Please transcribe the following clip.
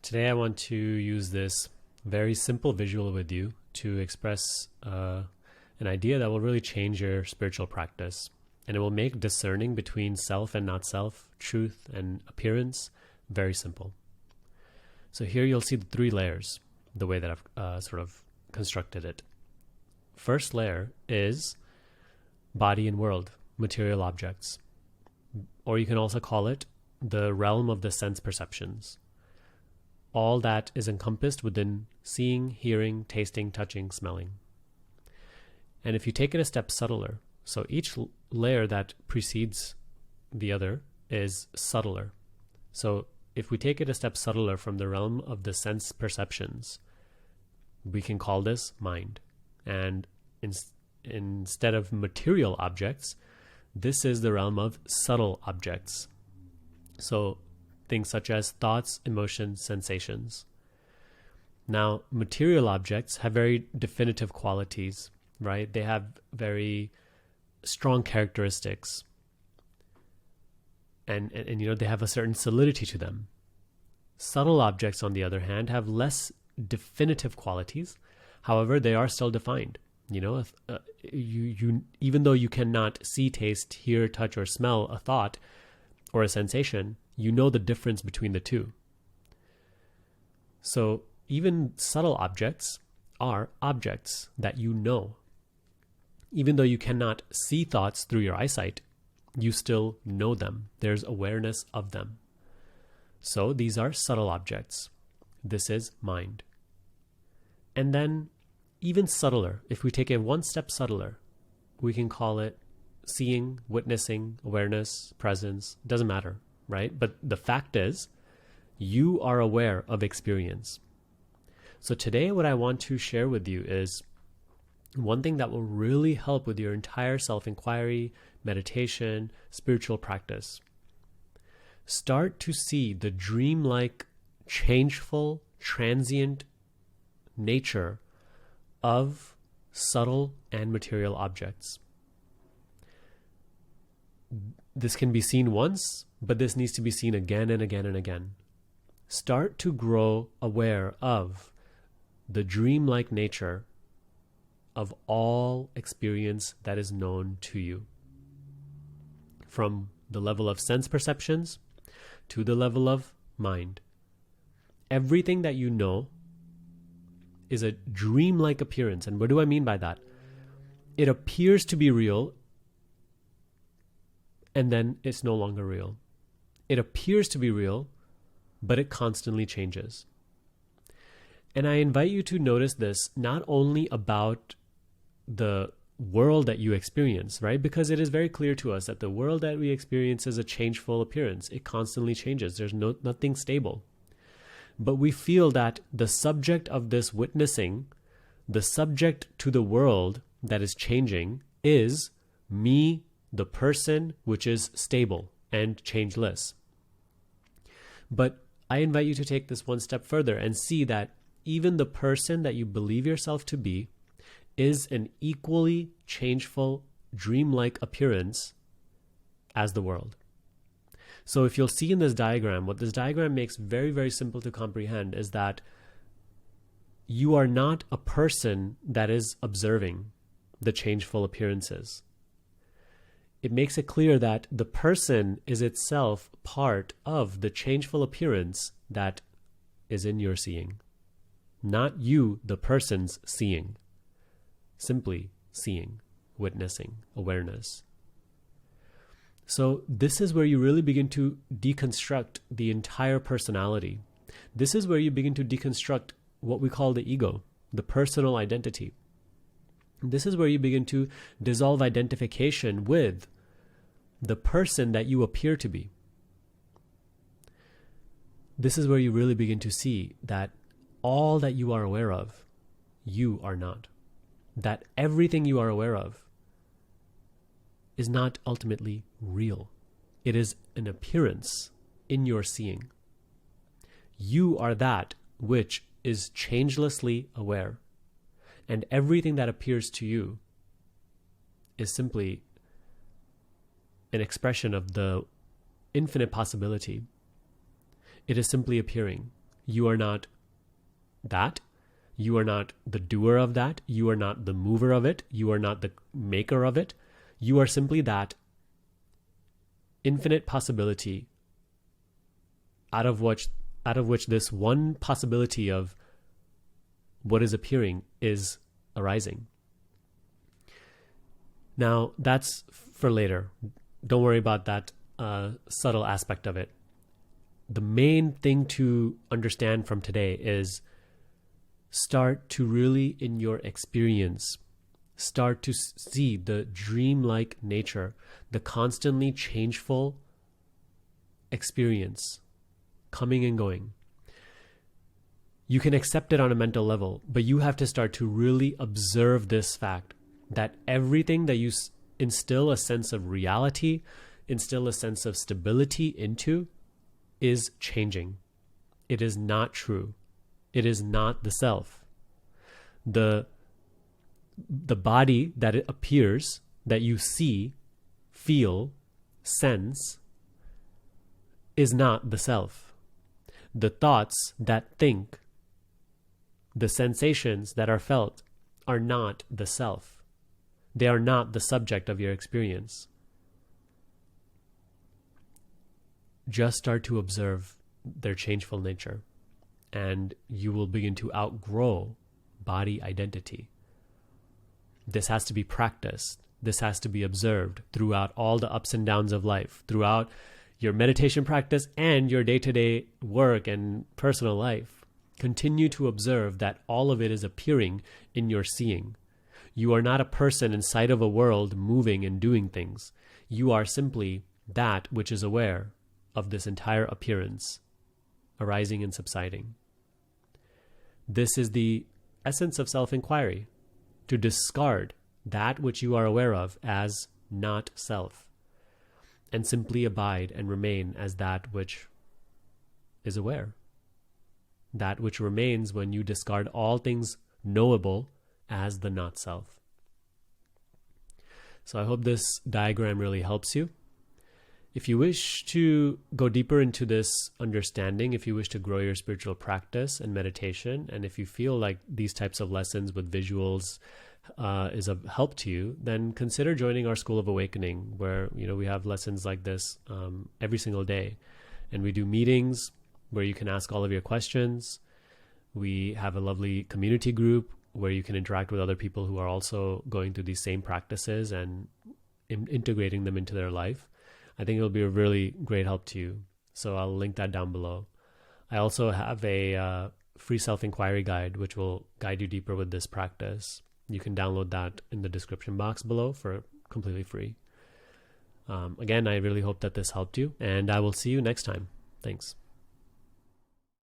Today I want to use this very simple visual with you to express an idea that will really change your spiritual practice. And it will make discerning between self and not self, truth and appearance, very simple. So here you'll see the three layers, the way that I've sort of constructed it. First layer is body and world, material objects. Or you can also call it the realm of the sense perceptions. All that is encompassed within seeing, hearing, tasting, touching, smelling. And if you take it a step subtler, so each layer that precedes the other is subtler. So if we take it a step subtler from the realm of the sense perceptions, we can call this mind. And instead of material objects, this is the realm of subtle objects. So things such as thoughts, emotions, sensations. Now, material objects have very definitive qualities, right? They have very strong characteristics. And they have a certain solidity to them. Subtle objects, on the other hand, have less definitive qualities. However, they are still defined. Even though you cannot see, taste, hear, touch, or smell a thought or a sensation, you know the difference between the two. So even subtle objects are objects that you know. Even though you cannot see thoughts through your eyesight, you still know them. There's awareness of them. So these are subtle objects. This is mind. And then even subtler, if we take it one step subtler, we can call it seeing, witnessing, awareness, presence. It doesn't matter, right? But the fact is, you are aware of experience. So today what I want to share with you is one thing that will really help with your entire self-inquiry, meditation, spiritual practice. Start to see the dreamlike, changeful, transient nature of subtle and material objects. This can be seen once, but this needs to be seen again and again and again. Start to grow aware of the dreamlike nature of all experience that is known to you. From the level of sense perceptions to the level of mind. Everything that you know is a dreamlike appearance. And what do I mean by that? It appears to be real, and then it's no longer real. It appears to be real, but it constantly changes. And I invite you to notice this not only about the world that you experience, right? Because it is very clear to us that the world that we experience is a changeful appearance. It constantly changes. There's nothing stable. But we feel that the subject of this witnessing, the subject to the world that is changing, is me, the person, which is stable and changeless. But I invite you to take this one step further and see that even the person that you believe yourself to be is an equally changeful, dreamlike appearance as the world. So if you'll see in this diagram, what this diagram makes very, very simple to comprehend is that you are not a person that is observing the changeful appearances. It makes it clear that the person is itself part of the changeful appearance that is in your seeing. Not you, the person's seeing. Simply seeing, witnessing, awareness. So this is where you really begin to deconstruct the entire personality. This is where you begin to deconstruct what we call the ego, the personal identity. This is where you begin to dissolve identification with the person that you appear to be. This is where you really begin to see that all that you are aware of, you are not. That everything you are aware of is not ultimately real. It is an appearance in your seeing. You are that which is changelessly aware. And everything that appears to you is simply an expression of the infinite possibility. It is simply appearing. You are not that. You are not the doer of that. You are not the mover of it. You are not the maker of it. You are simply that infinite possibility out of which this one possibility of what is appearing is arising. Now, that's for later. Don't worry about that subtle aspect of it. The main thing to understand from today is start to really, in your experience, start to see the dreamlike nature, the constantly changeful experience coming and going. You can accept it on a mental level, but you have to start to really observe this fact that everything that you instill a sense of reality, instill a sense of stability into, is changing. It is not true. It is not the self. The body that it appears, that you see, feel, sense, is not the self. The thoughts that think, the sensations that are felt, are not the self. They are not the subject of your experience. Just start to observe their changeful nature, and you will begin to outgrow body identity. This has to be practiced. This has to be observed throughout all the ups and downs of life, throughout your meditation practice and your day-to-day work and personal life. Continue to observe that all of it is appearing in your seeing. You are not a person inside of a world moving and doing things. You are simply that which is aware of this entire appearance, arising and subsiding. This is the essence of self-inquiry, to discard that which you are aware of as not self, and simply abide and remain as that which is aware. That which remains when you discard all things knowable as the not self. So I hope this diagram really helps you. If you wish to go deeper into this understanding, if you wish to grow your spiritual practice and meditation, and if you feel like these types of lessons with visuals is of help to you, then consider joining our School of Awakening, where we have lessons like this every single day. And we do meetings where you can ask all of your questions. We have a lovely community group where you can interact with other people who are also going through these same practices and integrating them into their life. I think it'll be a really great help to you. So I'll link that down below. I also have a free self-inquiry guide, which will guide you deeper with this practice. You can download that in the description box below for completely free. Again, I really hope that this helped you, and I will see you next time. Thanks.